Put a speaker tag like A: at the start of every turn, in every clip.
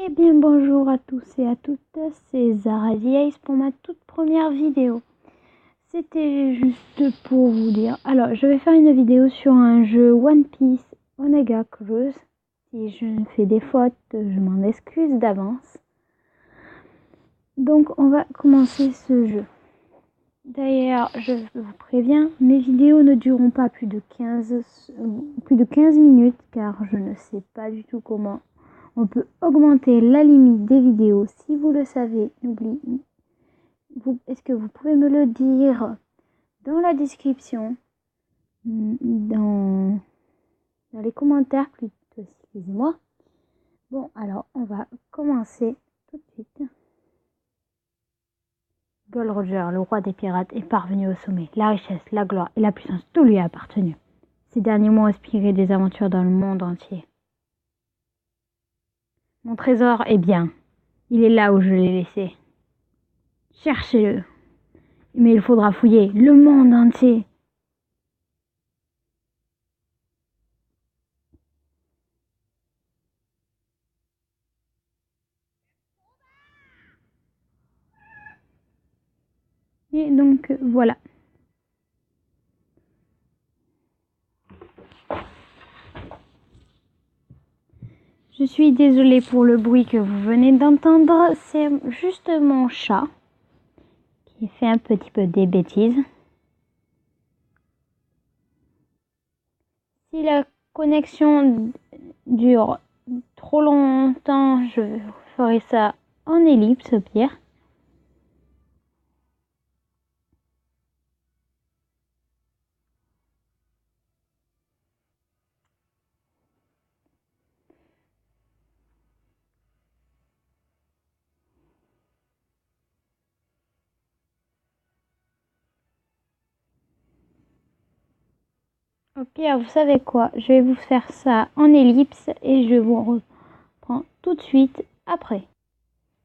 A: Eh bien bonjour à tous et à toutes, c'est Zara Diaz pour ma toute première vidéo. C'était juste pour vous dire. Alors je vais faire une vidéo sur un jeu One Piece Omega Cruise. Si je fais des fautes, je m'en excuse d'avance. Donc on va commencer ce jeu. D'ailleurs, je vous préviens, mes vidéos ne dureront pas plus de 15 minutes car je ne sais pas du tout comment on peut augmenter la limite des vidéos. Si vous le savez, est-ce que vous pouvez me le dire dans la description, dans les commentaires plutôt, excusez-moi. Bon, alors on va commencer tout de suite. Gold Roger, le roi des pirates, est parvenu au sommet. La richesse, la gloire et la puissance, tout lui a appartenu. Ces derniers mots ont inspiré des aventures dans le monde entier. Mon trésor est bien. Il est là où je l'ai laissé. Cherchez-le. Mais il faudra fouiller le monde entier. Et donc, voilà. Je suis désolée pour le bruit que vous venez d'entendre. C'est juste mon chat qui fait un petit peu des bêtises. Si la connexion dure trop longtemps, je ferai ça en ellipse au pire. Au pire, vous savez quoi? Je vais vous faire ça en ellipse et je vous reprends tout de suite après.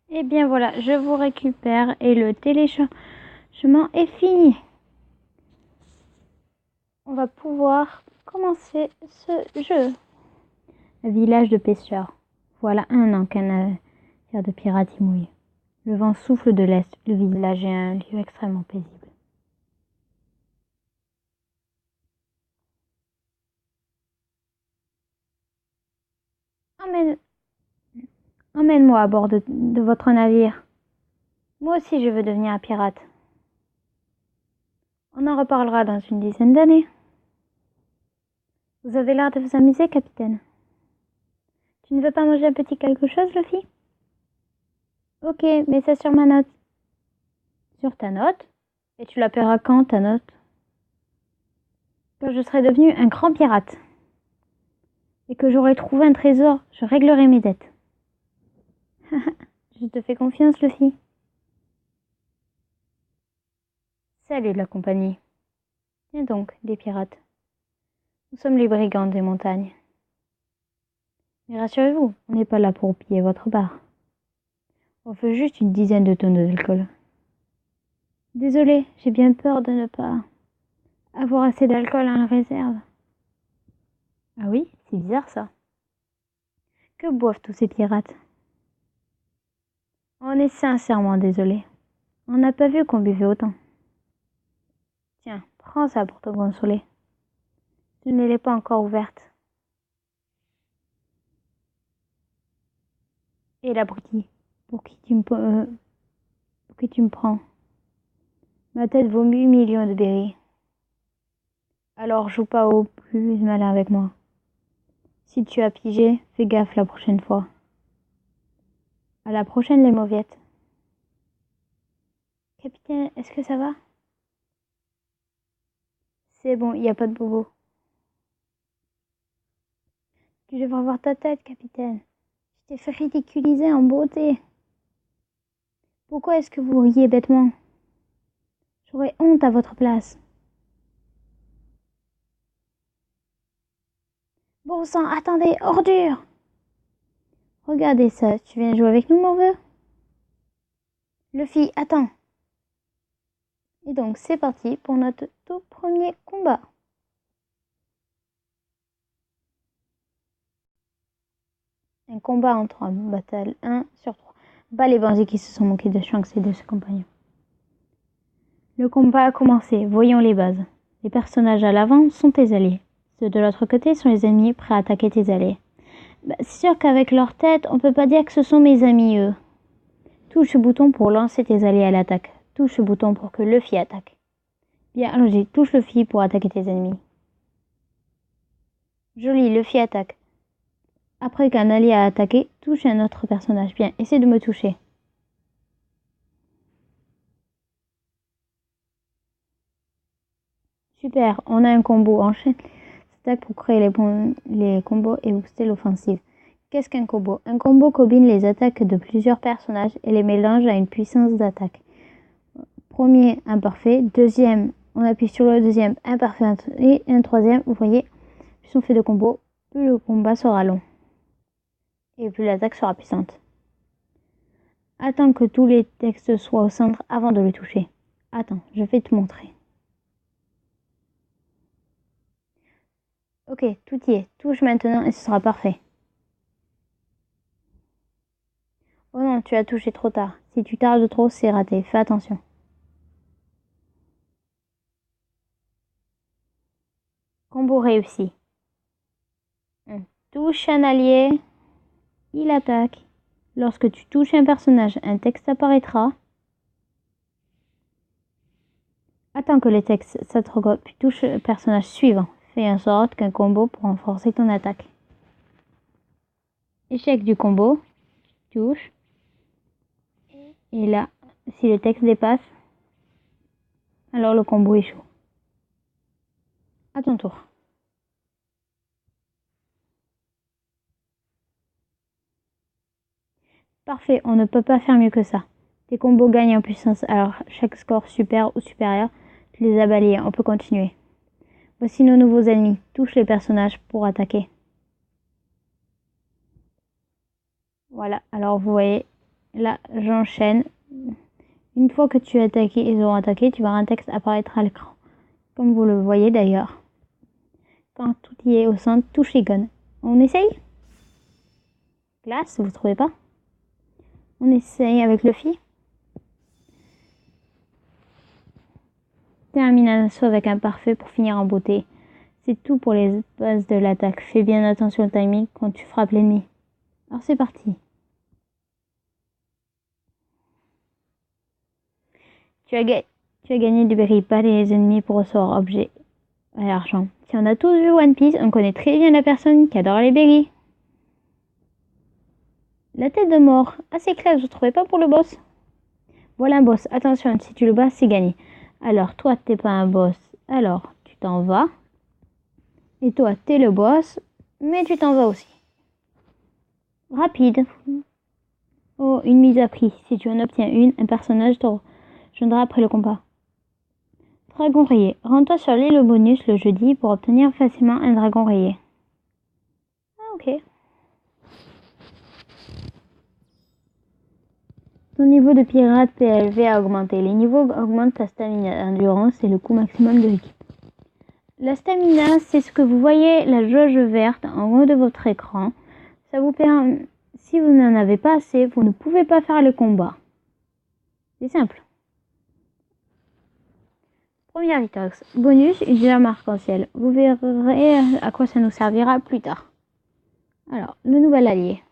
A: Et bien voilà, je vous récupère et le téléchargement est fini. On va pouvoir commencer ce jeu. Un village de pêcheurs. Voilà 1 an qu'un navire de pirates y mouille. Le vent souffle de l'est. Le village est un lieu extrêmement paisible. Emmène-moi à bord de votre navire. Moi aussi je veux devenir un pirate. On en reparlera dans une dizaine d'années. Vous avez l'air de vous amuser, capitaine. Tu ne veux pas manger un petit quelque chose, Luffy? Ok, mets ça sur ma note. Sur ta note? Et tu la paieras quand, ta note? Quand je serai devenu un grand pirate. Et que j'aurai trouvé un trésor, je réglerai mes dettes. Je te fais confiance, Luffy. Salut la compagnie. Tiens donc, des pirates. Nous sommes les brigands des montagnes. Mais rassurez-vous, on n'est pas là pour piller votre bar. On veut juste une dizaine de tonnes d'alcool. Désolé, j'ai bien peur de ne pas avoir assez d'alcool en réserve. Ah oui, c'est bizarre ça. Que boivent tous ces pirates? On est sincèrement désolé. On n'a pas vu qu'on buvait autant. Tiens, prends ça pour te consoler. Tu ne l'es pas encore ouverte. Et l'abruti, pour qui tu me prends? Ma tête vaut 8 millions de berries. Alors joue pas au plus malin avec moi. Si tu as pigé, fais gaffe la prochaine fois. À la prochaine, les mauviettes. Capitaine, est-ce que ça va? C'est bon, il n'y a pas de bobo. Tu devrais voir ta tête, capitaine. Je t'ai fait ridiculiser en beauté. Pourquoi est-ce que vous riez bêtement? J'aurais honte à votre place. Bon sang, attendez, ordure! Regardez ça, tu viens jouer avec nous, mon vieux? Luffy, attends. Et donc, c'est parti pour notre tout premier combat. Un combat en 3. Bataille 1 sur 3. Bat les bandits qui se sont moqués de Shanks et de ses compagnons. Le combat a commencé. Voyons les bases. Les personnages à l'avant sont tes alliés. Ceux de l'autre côté sont les ennemis prêts à attaquer tes alliés. C'est sûr qu'avec leur tête, on peut pas dire que ce sont mes amis, eux. Touche le bouton pour lancer tes alliés à l'attaque. Touche le bouton pour que Luffy attaque. Bien, allons-y. Touche Luffy pour attaquer tes ennemis. Joli, Luffy attaque. Après qu'un allié a attaqué, touche un autre personnage. Bien, essaie de me toucher. Super, on a un combo. Enchaîne attaque pour créer les combos et booster l'offensive. Qu'est-ce qu'un combo? Un combo combine les attaques de plusieurs personnages et les mélange à une puissance d'attaque. Premier, imparfait. Deuxième, on appuie sur le deuxième, imparfait. Et un troisième, vous voyez, plus on fait de combos, plus le combat sera long. Et plus l'attaque sera puissante. Attends que tous les textes soient au centre avant de le toucher. Attends, je vais te montrer. Ok, tout y est. Touche maintenant et ce sera parfait. Oh non, tu as touché trop tard. Si tu tardes trop, c'est raté. Fais attention. Combo réussi. On touche un allié. Il attaque. Lorsque tu touches un personnage, un texte apparaîtra. Attends que le texte s'atrogote, puis touche le personnage suivant. Fais en sorte qu'un combo pour renforcer ton attaque. Échec du combo. Touche. Et là, si le texte dépasse, alors le combo échoue. À ton tour. Parfait, on ne peut pas faire mieux que ça. Tes combos gagnent en puissance, alors chaque score super ou supérieur, tu les as balayés, on peut continuer. Voici nos nouveaux ennemis. Touche les personnages pour attaquer. Voilà, alors vous voyez, là j'enchaîne. Une fois que tu as attaqué, ils auront attaqué, tu verras un texte apparaître à l'écran. Comme vous le voyez d'ailleurs. Quand tout y est au centre, touche les guns. On essaye? Glace, vous trouvez pas? On essaye avec Luffy. Termine un assaut avec un parfait pour finir en beauté. C'est tout pour les bases de l'attaque. Fais bien attention au timing quand tu frappes l'ennemi. Alors c'est parti. Tu as gagné du berry, pas les ennemis pour recevoir objet et argent. Si on a tous vu One Piece, on connaît très bien la personne qui adore les berries. La tête de mort, assez classe, vous trouvez pas pour le boss? Voilà un boss, attention, si tu le bats, c'est gagné. Alors, toi, t'es pas un boss, alors tu t'en vas. Et toi, t'es le boss, mais tu t'en vas aussi. Rapide. Oh, une mise à prix. Si tu en obtiens une, un personnage te rejoindra après le combat. Dragon rayé. Rends-toi sur l'île bonus le jeudi pour obtenir facilement un dragon rayé. Ah, ok. Ton niveau de pirate PLV a augmenté. Les niveaux augmentent ta stamina, endurance et le coût maximum de l'équipe. La stamina, c'est ce que vous voyez, la jauge verte en haut de votre écran. Ça vous permet, si vous n'en avez pas assez, vous ne pouvez pas faire le combat. C'est simple. Première vitesse. Bonus, une germe arc-en-ciel. Vous verrez à quoi ça nous servira plus tard. Alors, le nouvel allié.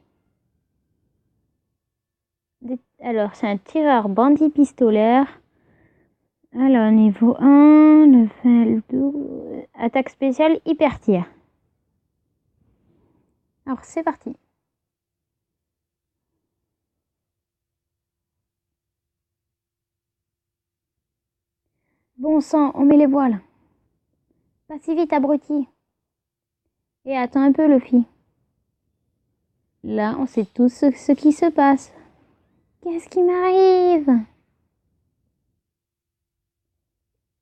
A: Alors, c'est un tireur bandit pistolaire. Alors, niveau 1, level 12, attaque spéciale hyper tir. Alors, c'est parti. Bon sang, on met les voiles. Pas si vite, abruti. Et attends un peu, Luffy. Là, on sait tous ce qui se passe. Qu'est-ce qui m'arrive?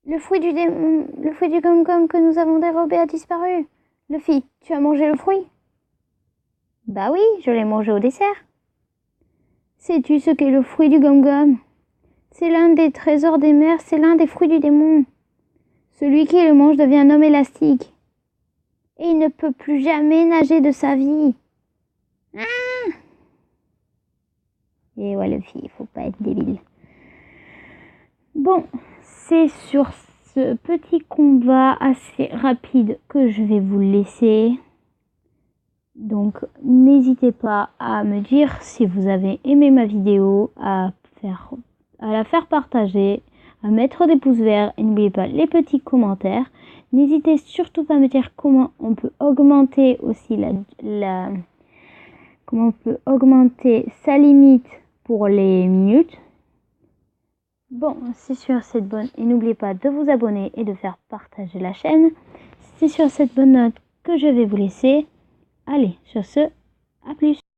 A: Le fruit du Gum-Gum que nous avons dérobé a disparu. Luffy, tu as mangé le fruit? Bah oui, je l'ai mangé au dessert. Sais-tu ce qu'est le fruit du Gum-Gum? C'est l'un des trésors des mers, c'est l'un des fruits du démon. Celui qui le mange devient un homme élastique. Et il ne peut plus jamais nager de sa vie. Ah! Et ouais, les filles, il faut pas être débile. Bon, c'est sur ce petit combat assez rapide que je vais vous laisser. Donc, n'hésitez pas à me dire si vous avez aimé ma vidéo, à la faire partager, à mettre des pouces verts et n'oubliez pas les petits commentaires. N'hésitez surtout pas à me dire comment on peut augmenter aussi comment on peut augmenter sa limite pour les minutes. Bon, c'est sur cette bonne... Et n'oubliez pas de vous abonner et de faire partager la chaîne. C'est sur cette bonne note que je vais vous laisser. Allez, sur ce, à plus.